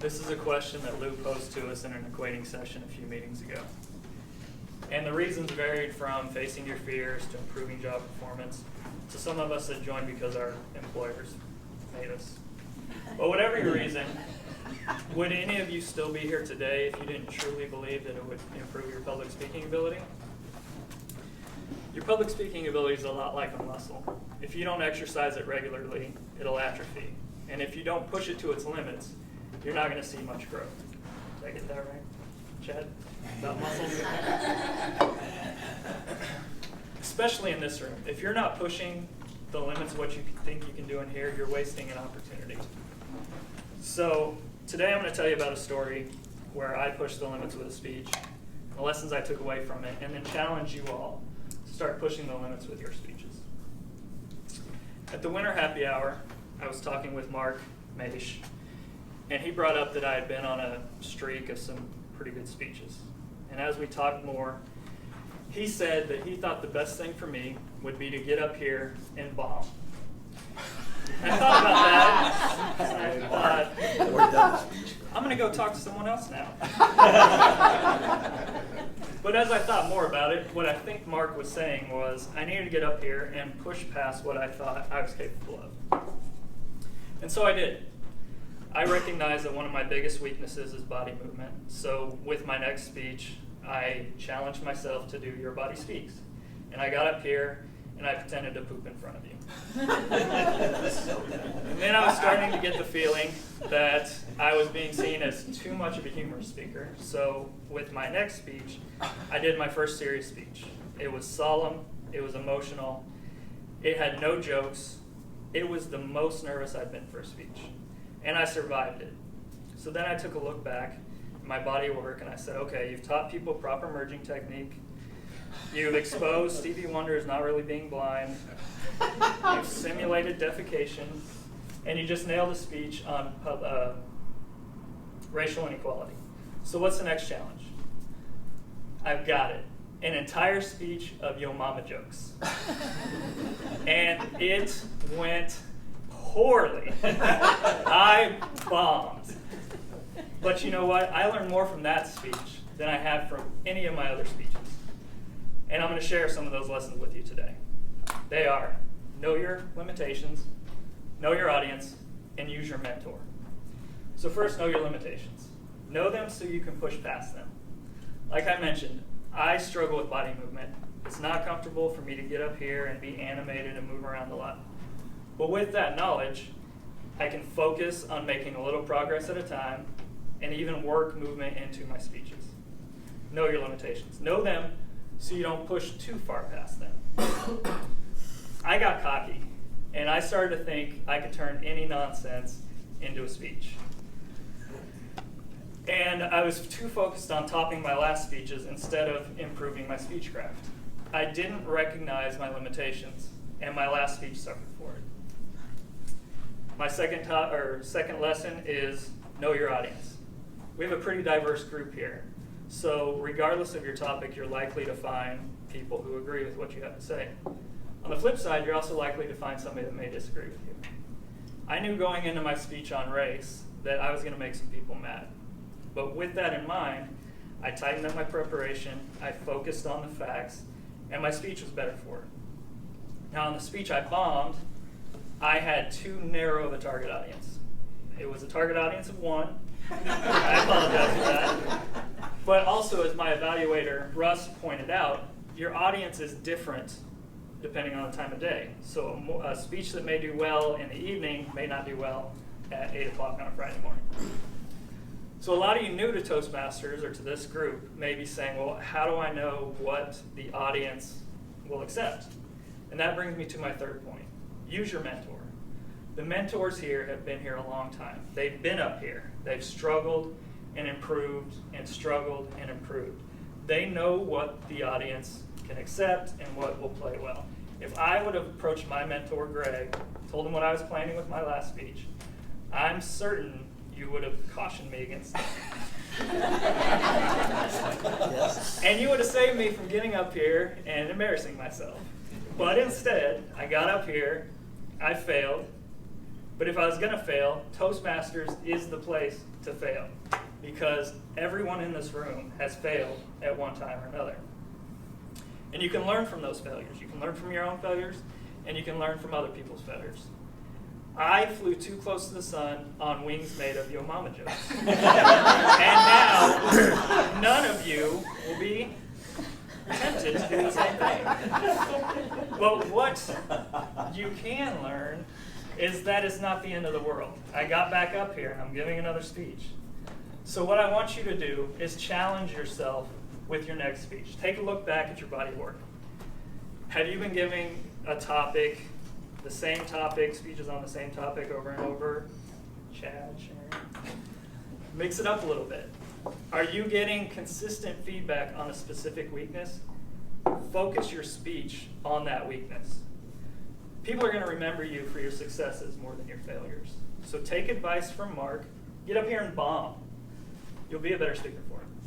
This is a question that Lou posed to us in an equating session a few meetings ago. And the reasons varied from facing your fears to improving job performance to some of us that joined because our employers made us. But whatever your reason, would any of you still be here today if you didn't truly believe that it would improve your public speaking ability? Your public speaking ability is a lot like a muscle. If you don't exercise it regularly, it'll atrophy. And if you don't push it to its limits, you're not going to see much growth. Did I get that right, Chad? About muscles? Especially in this room. If you're not pushing the limits of what you think you can do in here, you're wasting an opportunity. So today I'm going to tell you about a story where I pushed the limits with a speech, the lessons I took away from it, and then challenge you all to start pushing the limits with your speeches. At the winter happy hour, I was talking with Mark Maish, and he brought up that I had been on a streak of some pretty good speeches. And as we talked more, he said that he thought the best thing for me would be to get up here and bomb. I thought about that, and I thought, I'm going to go talk to someone else now. But as I thought more about it, what I think Mark was saying was I needed to get up here and push past what I thought I was capable of. And so I did. I recognize that one of my biggest weaknesses is body movement. So with my next speech, I challenged myself to do Your Body Speaks. And I got up here and I pretended to poop in front of you. And then I was starting to get the feeling that I was being seen as too much of a humorous speaker. So with my next speech, I did my first serious speech. It was solemn, it was emotional, it had no jokes. It was the most nervous I'd been for a speech. And I survived it. So then I took a look back at my body of work and I said, okay, you've taught people proper merging technique. You've exposed Stevie Wonder as not really being blind. You've simulated defecation. And you just nailed a speech on racial inequality. So what's the next challenge? I've got it. An entire speech of Yo Mama jokes. And it went poorly. I bombed. But you know what? I learned more from that speech than I have from any of my other speeches. And I'm going to share some of those lessons with you today. They are, know your limitations, know your audience, and use your mentor. So first, know your limitations. Know them so you can push past them. Like I mentioned, I struggle with body movement. It's not comfortable for me to get up here and be animated and move around a lot. But with that knowledge, I can focus on making a little progress at a time and even work movement into my speeches. Know your limitations. Know them so you don't push too far past them. I got cocky, and I started to think I could turn any nonsense into a speech. And I was too focused on topping my last speeches instead of improving my speech craft. I didn't recognize my limitations, and my last speech suffered for it. My second lesson is know your audience. We have a pretty diverse group here. So regardless of your topic, you're likely to find people who agree with what you have to say. On the flip side, you're also likely to find somebody that may disagree with you. I knew going into my speech on race that I was going to make some people mad. But with that in mind, I tightened up my preparation, I focused on the facts, and my speech was better for it. Now, in the speech I bombed, I had too narrow of a target audience. It was a target audience of one. I apologize for that. But also, as my evaluator, Russ, pointed out, your audience is different depending on the time of day. So a speech that may do well in the evening may not do well at 8 o'clock on a Friday morning. So a lot of you new to Toastmasters or to this group may be saying, well, how do I know what the audience will accept? And that brings me to my third point. Use your mentor. The mentors here have been here a long time. They've been up here. They've struggled and improved and struggled and improved. They know what the audience can accept and what will play well. If I would have approached my mentor, Greg, told him what I was planning with my last speech, I'm certain you would have cautioned me against it. Yes. And you would have saved me from getting up here and embarrassing myself. But instead, I got up here, I failed, But if I was going to fail, Toastmasters is the place to fail, because everyone in this room has failed at one time or another. And you can learn from those failures. You can learn from your own failures, and you can learn from other people's failures. I flew too close to the sun on wings made of Yo Mama jokes. And now, none of you will be tempted to do the same thing. But what you can learn is that it's not the end of the world. I got back up here and I'm giving another speech. So what I want you to do is challenge yourself with your next speech. Take a look back at your body of work. Have you been giving a topic, the same topic, speeches on the same topic over and over? Chad, Sharon. Mix it up a little bit. Are you getting consistent feedback on a specific weakness? Focus your speech on that weakness. People are going to remember you for your successes more than your failures. So take advice from Mark. Get up here and bomb. You'll be a better speaker for him.